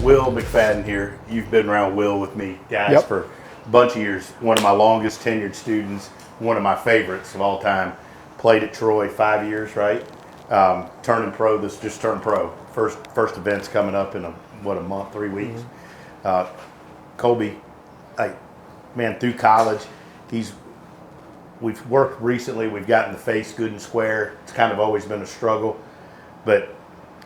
Will McFadden here. You've been around Will with me, guys, Yep. for a bunch of years. One of my longest tenured students, one of my favorites of all time. Played at Troy 5 years, right? Turning pro, this just turned pro. First event's coming up in a month, 3 weeks. Kolby, man, through college, we've worked recently. We've gotten the face good and square. It's kind of always been a struggle, but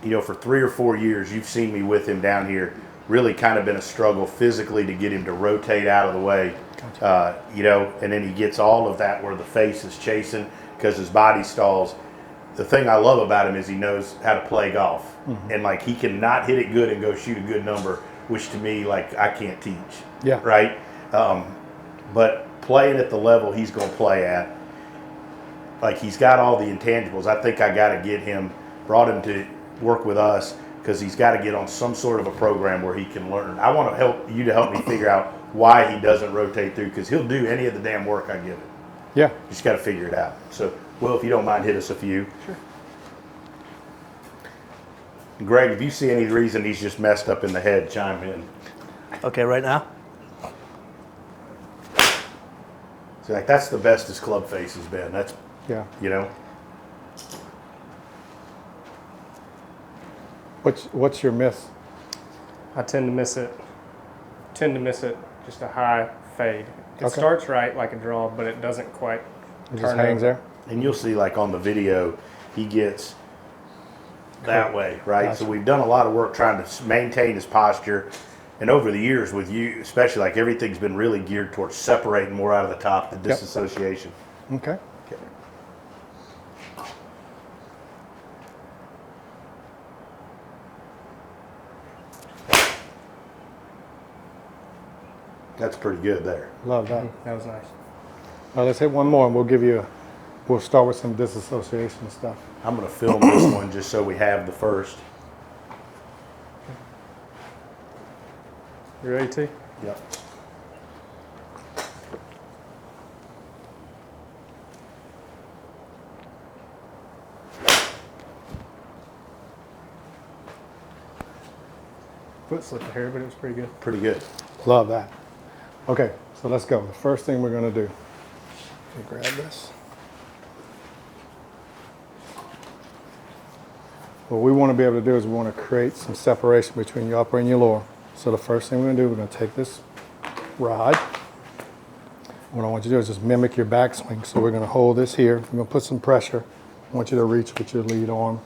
you know, for 3 or 4 years, you've seen me with him down here. Really, kind of been a struggle physically to get him to rotate out of the way. You know, and then he gets all of that where the face is chasing because his body stalls. The thing I love about him is he knows how to play golf, and like he cannot hit it good and go shoot a good number, which to me, like, I can't teach. Yeah. Right. But playing at the level he's going to play at, like, he's got all the intangibles. I think I got to brought him to work with us because he's got to get on some sort of a program where he can learn. I want to help me figure out why he doesn't rotate through, because he'll do any of the damn work I give him. Yeah. Just got to figure it out. So, Will, if you don't mind, hit us a few. Sure. Greg, if you see any reason he's just messed up in the head, chime in. Okay, right now? So, like, that's the best his Clubface has been. That's, Yeah. you know. What's your miss? I tend to miss it. Just a high fade. It Okay. starts right like a draw, but it doesn't quite It turn just hangs over. there? And you'll see, like, on the video, he gets that way, right? Gotcha. So we've done a lot of work trying to maintain his posture. And over the years with you, especially, like, everything's been really geared towards separating more out of the top, the disassociation. Okay. Okay. That's pretty good there. Love that. That was nice. Now let's hit one more and we'll start with some disassociation stuff. I'm going to film this one just so we have the first. You ready, T? Yep. Foot slipped a hair, but it was pretty good. Pretty good. Love that. Okay, so let's go. The first thing we're going to do, let me grab this. What we want to be able to do is we want to create some separation between your upper and your lower. So the first thing we're going to do, we're going to take this rod. What I want you to do is just mimic your backswing. So we're going to hold this here. We're going to put some pressure. I want you to reach with your lead arm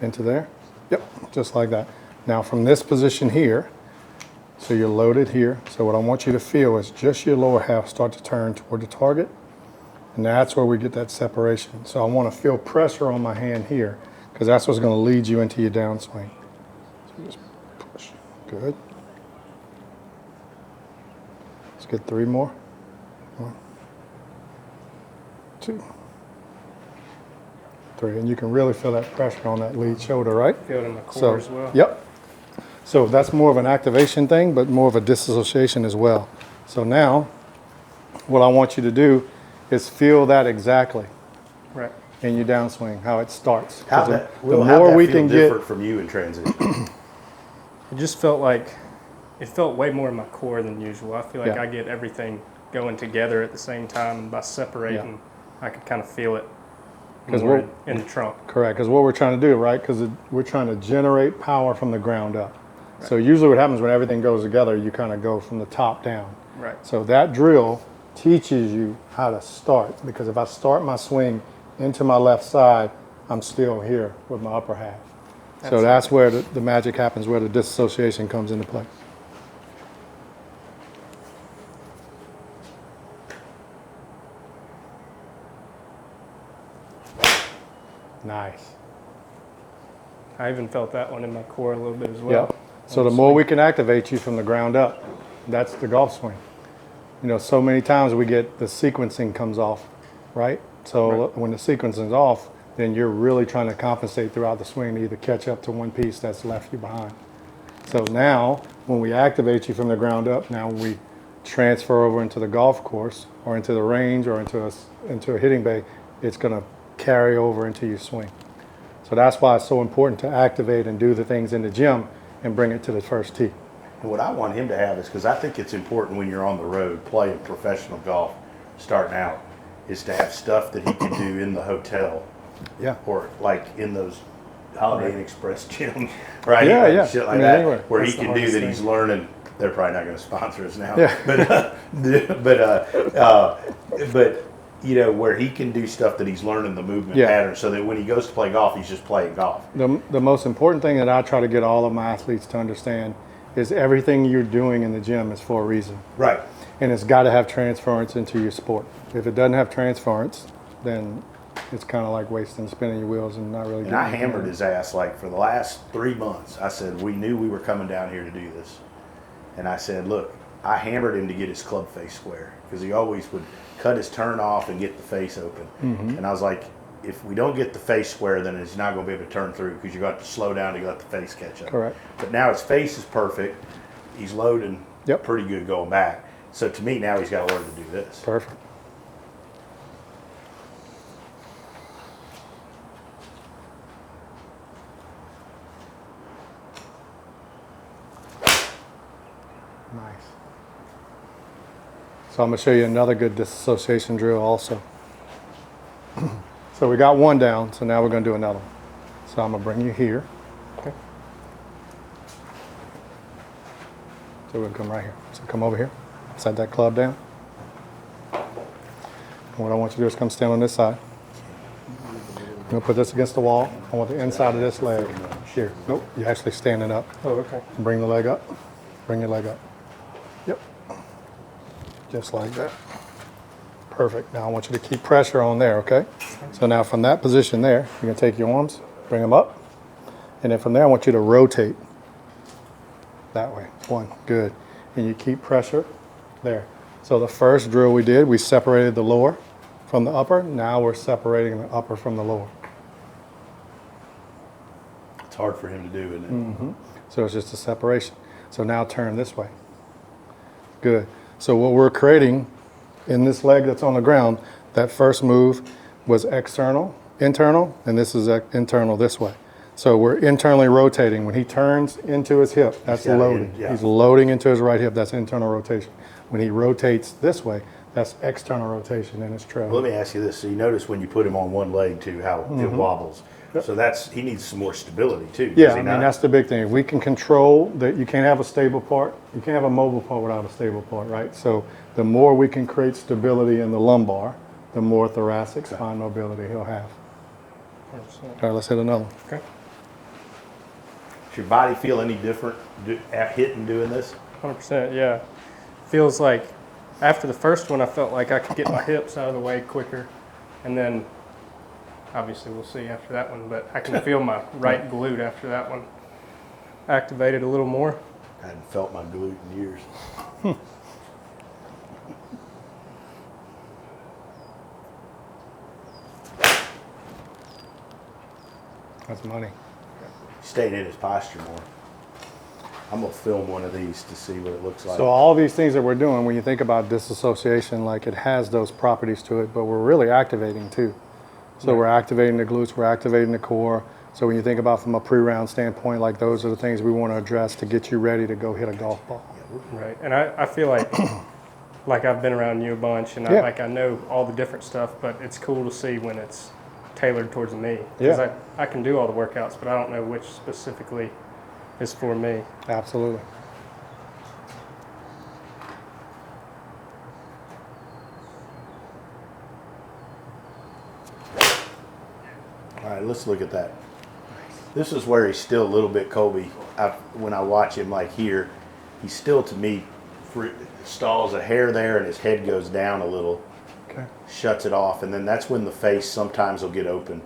into there. Yep, just like that. Now from this position here, so you're loaded here. So what I want you to feel is just your lower half start to turn toward the target. And that's where we get that separation. So I want to feel pressure on my hand here because that's what's going to lead you into your downswing. So just push. Good. Let's get 3 more. 1, 2, 3. And you can really feel that pressure on that lead shoulder, right? Feel it in my core as well. Yep. So that's more of an activation thing, but more of a disassociation as well. So now, what I want you to do is feel that exactly Right. in your downswing, how it starts. How 'Cause that, the Will, how'd more that we feel can different get, from you in transition? It just felt like, it felt way more in my core than usual. I feel like Yeah. I get everything going together at the same time, and by separating, I could kind of feel it 'Cause more we're- in the trunk. correct, because what we're trying to do, right, because we're trying to generate power from the ground up. So usually what happens when everything goes together, you kind of go from the top down. Right. So that drill teaches you how to start, because if I start my swing into my left side, I'm still here with my upper half. So that's where the magic happens, where the disassociation comes into play. Nice. I even felt that one in my core a little bit as well. Yep. So the more we can activate you from the ground up, that's the golf swing. You know, so many times we get the sequencing comes off, right? So when the sequencing's off, then you're really trying to compensate throughout the swing to either catch up to one piece that's left you behind. So now, when we activate you from the ground up, now we transfer over into the golf course or into the range or into a hitting bay, it's going to carry over into your swing. So that's why it's so important to activate and do the things in the gym, and bring it to the first tee. And what I want him to have is, because I think it's important when you're on the road playing professional golf, starting out, is to have stuff that he can do in the hotel. Yeah. Or like in those Holiday Inn Express gyms, right? Yeah, Like yeah. shit I like mean, that, anywhere. where That's he the can do hardest that. thing. He's learning. They're probably not going to sponsor us now. Yeah. But you know, where he can do stuff that he's learning the movement Yeah. pattern, so that when he goes to play golf, he's just playing golf. The most important thing that I try to get all of my athletes to understand is everything you're doing in the gym is for a reason. Right. And it's got to have transference into your sport. If it doesn't have transference, then it's kind of like wasting, spinning your wheels and not really And getting I anything. hammered his ass like for the last 3 months. I said, we knew we were coming down here to do this. And I said, look, I hammered him to get his club face square because he always would cut his turn off and get the face open. And I was like, if we don't get the face square, then he's not going to be able to turn through because you got to slow down to let the face catch up. Correct. But now his face is perfect. He's loading Yep. pretty good going back. So to me, now he's got to learn to do this. Perfect. Nice. So I'm going to show you another good disassociation drill also. So we got one down, so now we're going to do another one. So I'm going to bring you here. Okay. So we'll come right here. So come over here, set that club down. And what I want you to do is come stand on this side. I'm going to put this against the wall. I want the inside of this leg here. Nope, you're actually standing up. Oh, okay. Bring the leg up. Bring your leg up. Yep. Just like that. Perfect. Now I want you to keep pressure on there, okay? So now from that position there, you're going to take your arms, bring them up. And then from there, I want you to rotate that way. One, good. And you keep pressure there. So the first drill we did, we separated the lower from the upper. Now we're separating the upper from the lower. It's hard for him to do, isn't it? So it's just a separation. So now turn this way. Good. So what we're creating in this leg that's on the ground, that first move was external, internal, and this is internal this way. So we're internally rotating. When he turns into his hip, that's got it in, loading. yeah. He's loading into his right hip, that's internal rotation. When he rotates this way, that's external rotation in his trail. Well, let me ask you this. So you notice when you put him on one leg too, how it wobbles. Yep. So he needs some more stability too. Yeah, does he I mean, not? that's the big thing. If we can control that, you can't have a stable part. You can't have a mobile part without a stable part, right? So the more we can create stability in the lumbar, the more thoracic spine mobility he'll have. 100%. All right, let's hit another one. Okay. Does your body feel any different at hitting doing this? 100%, yeah. Feels like after the first one, I felt like I could get my hips out of the way quicker. And then, obviously, we'll see after that one, but I can feel my right glute after that one activated a little more. I hadn't felt my glute in years. That's money. Staying in his posture more. I'm gonna film one of these to see what it looks like. So all these things that we're doing, when you think about disassociation, like it has those properties to it, but we're really activating too. So we're activating the glutes, we're activating the core. So when you think about from a pre-round standpoint, like those are the things we want to address to get you ready to go hit a golf ball. Right. And I feel like I've been around you a bunch, and Yeah. I know all the different stuff, but it's cool to see when it's tailored towards me. Because Yeah. I can do all the workouts, but I don't know which specifically is for me. Absolutely. All right, let's look at that. This is where he's still a little bit Kolby. When I watch him like here, he's still to me stalls a hair there and his head goes down a little, Okay. shuts it off, and then that's when the face sometimes will get open.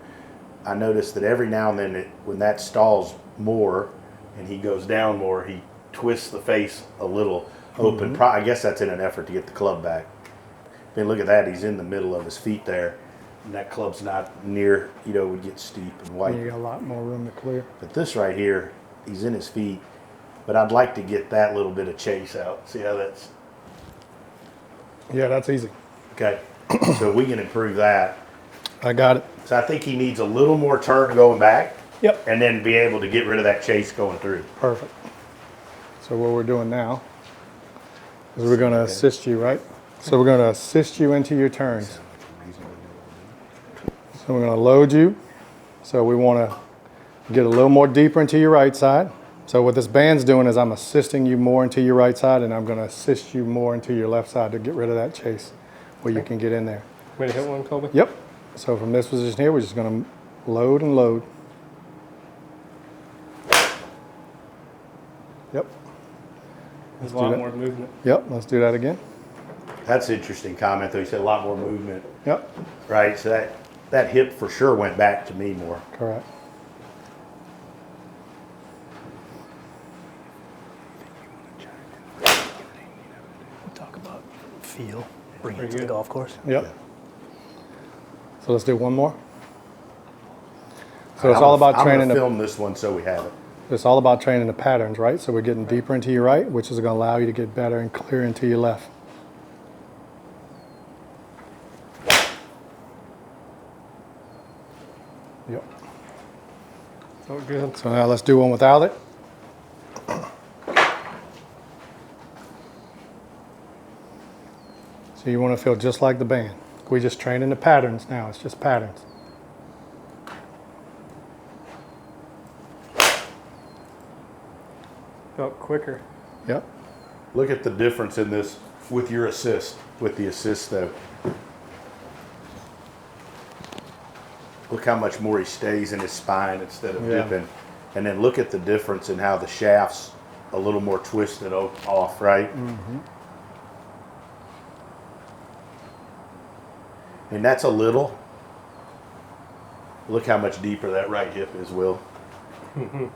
I notice that every now and then when that stalls more and he goes down more, he twists the face a little open. I guess that's in an effort to get the club back. I mean, look at that. He's in the middle of his feet there. And that club's not near, would get steep and white. You got a lot more room to clear. But this right here, he's in his feet. But I'd like to get that little bit of chase out. See how that's... Yeah, that's easy. Okay. So we can improve that. I got it. So I think he needs a little more turn going back. Yep. and then be able to get rid of that chase going through. Perfect. So what we're doing now is we're going to assist you, right? So we're going to assist you into your turns. So we're going to load you. So we want to get a little more deeper into your right side. So what this band's doing is I'm assisting you more into your right side, and I'm going to assist you more into your left side to get rid of that chase where you can get in there. Way to hit one, Kolby? Yep. So from this position here, we're just going to load and load. Yep. There's a do lot that. more movement. Yep. Let's do that again. That's an interesting comment, though. You said a lot more movement, Yep. right? So that hip for sure went back to me more. Correct. Talk about feel, bring Very it to the good. golf course. Yep. Yeah. So let's do one more. So it's all about training I'm gonna the film this one so we have it. It's all about training the patterns, right? So we're getting deeper into your right, which is going to allow you to get better and clear into your left. Yep. So good. So now let's do one without it. So you want to feel just like the band. We're just training the patterns now. It's just patterns. Felt quicker. Yep. Look at the difference in this with your assist, with the assist though. Look how much more he stays in his spine instead of Yeah. dipping. And then look at the difference in how the shaft's a little more twisted off, right? And that's a little. Look how much deeper that right hip is, Will. Yeah,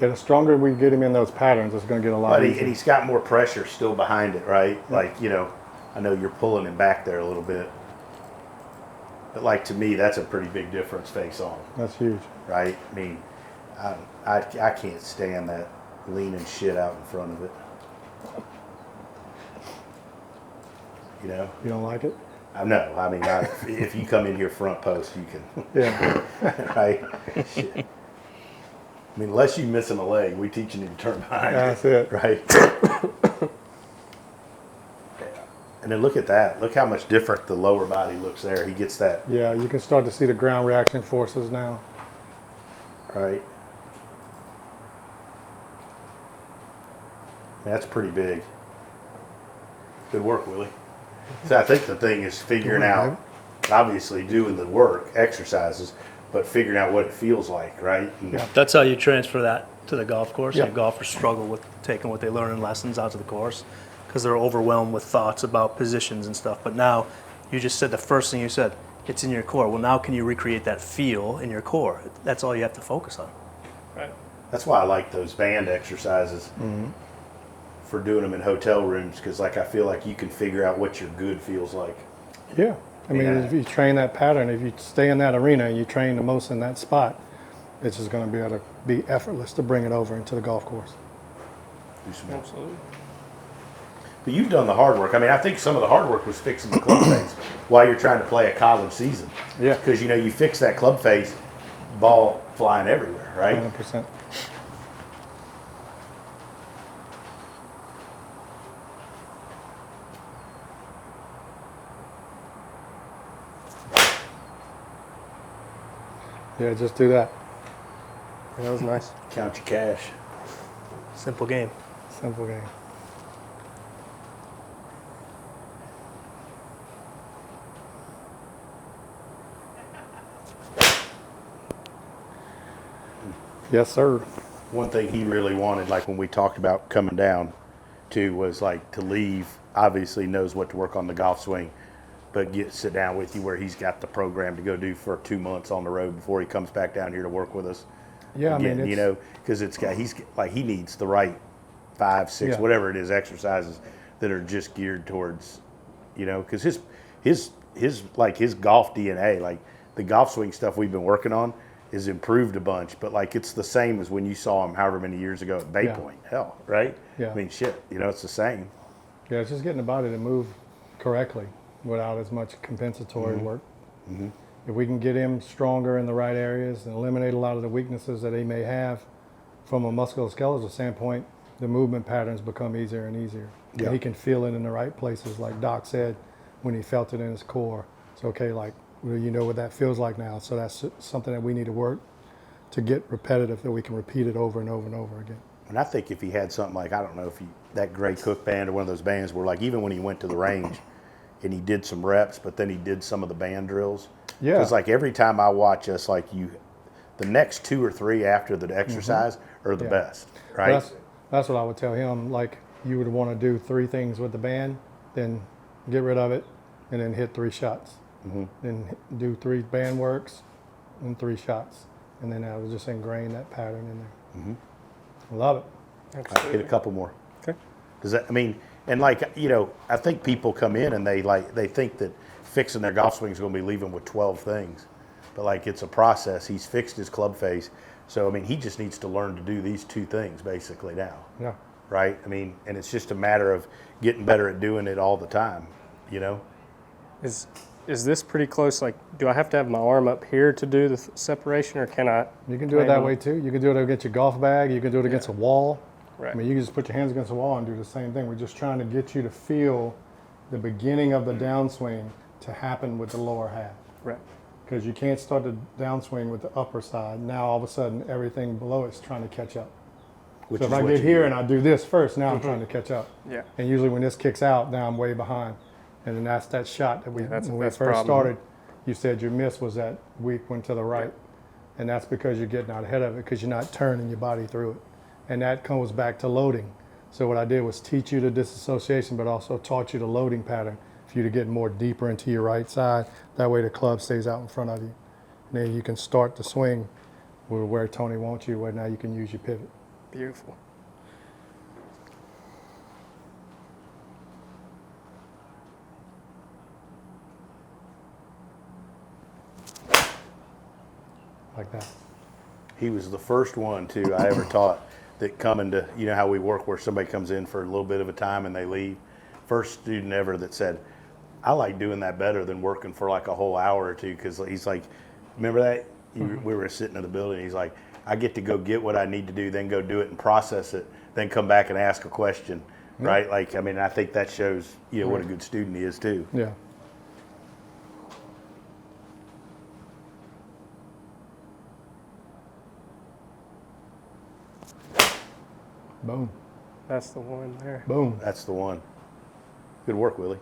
the stronger we get him in those patterns, it's going to get a lot But easier. and he's got more pressure still behind it, right? Like, you know, I know you're pulling him back there a little bit. But like to me, that's a pretty big difference face on, That's huge. right? I mean, I can't stand that leaning shit out in front of it. You know? You don't like it? I know. I mean, if you come in here front post, you can, Yeah. right? Shit. I mean, unless you're missing a leg, we teaching you to turn behind. That's it. Right. And then look at that. Look how much different the lower body looks there. He gets that, Yeah, you can start to see the ground reaction forces now. right? That's pretty big. Good work, Willie. So I think the thing is figuring out, obviously doing the work, exercises, but figuring out what it feels like, right? And That's how you transfer that to the golf course. Yeah. And golfers struggle with taking what they learn in lessons out to the course because they're overwhelmed with thoughts about positions and stuff. But now, you just said the first thing you said, it's in your core. Well, now can you recreate that feel in your core? That's all you have to focus on. Right. That's why I like those band exercises for doing them in hotel rooms, because like I feel like you can figure out what your good feels like. Yeah. I mean, Yeah. if you train that pattern, if you stay in that arena and you train the most in that spot, it's just going to be able to be effortless to bring it over into the golf course. Do some- Absolutely. But you've done the hard work. I mean, I think some of the hard work was fixing the club face while you're trying to play a college season. Yeah. Because, you know, you fix that club face, ball flying everywhere, right? 100%. Yeah, just do that. That was nice. Count your cash. Simple game. Simple game. Yes, sir. One thing he really wanted, like when we talked about coming down too, was like to leave, obviously knows what to work on the golf swing, but sit down with you where he's got the program to go do for 2 months on the road before he comes back down here to work with us. Yeah, Again, I mean, you know, because he's like, he needs the right 5, 6, Yeah. whatever it is, exercises that are just geared towards, you know, because his golf DNA, like the golf swing stuff we've been working on, is improved a bunch, but like it's the same as when you saw him however many years ago at Bay Yeah. Point. Hell, right? Yeah. I mean, shit, you know, it's the same. Yeah, it's just getting the body to move correctly without as much compensatory work. If we can get him stronger in the right areas and eliminate a lot of the weaknesses that he may have from a musculoskeletal standpoint, the movement patterns become easier and easier. Yeah. He can feel it in the right places, like Doc said, when he felt it in his core. It's okay, like, well, you know what that feels like now. So that's something that we need to work to get repetitive, that we can repeat it over and over and over again. And I think if he had something like, I don't know, if he, that Gray Cook band or one of those bands where like even when he went to the range and he did some reps, but then he did some of the band drills. Yeah. Because like every time I watch us, like the next 2 or 3 after the exercise are the Yeah. best, right? That's what I would tell him. Like, you would want to do 3 things with the band, then get rid of it, and then hit 3 shots. Then do 3 band works and 3 shots. And then I would just ingrain that pattern in there. I love it. I hit a couple more. Okay. Does that, I mean, and like, you know, I think people come in and they think that fixing their golf swing is going to be leaving with 12 things. But like, it's a process. He's fixed his club face. So, I mean, he just needs to learn to do these 2 things basically now. Yeah. Right? I mean, and it's just a matter of getting better at doing it all the time, you know? Is this pretty close? Like, do I have to have my arm up here to do the separation, or can I? You can do it that way too. You can do it against your golf bag. You can do it against a wall. Right. I mean, you can just put your hands against the wall and do the same thing. We're just trying to get you to feel the beginning of the downswing to happen with the lower half. Right. Because you can't start the downswing with the upper side. Now all of a sudden everything below it's trying to catch up. Which So if is I what get you here do. and I do this first, now I'm trying to catch up. Yeah. And usually when this kicks out, now I'm way behind. And then that's that shot that that's when the we best first problem. started, you said your miss was that weak one to the right. And that's because you're getting out ahead of it because you're not turning your body through it. And that comes back to loading. So what I did was teach you the disassociation, but also taught you the loading pattern for you to get more deeper into your right side. That way the club stays out in front of you. And then you can start the swing where Tony wants you, where now you can use your pivot. Beautiful. Like that. He was the first one too I ever taught that coming to, you know how we work where somebody comes in for a little bit of a time and they leave. First student ever that said, I like doing that better than working for like a whole hour or 2, because he's like, remember that? We were sitting in the building, he's like, I get to go get what I need to do, then go do it and process it, then come back and ask a question, right? Like, I mean, I think that shows, you know, what a good student he is too. Yeah. Boom. That's the one there. Boom. That's the one. Good work, Willie.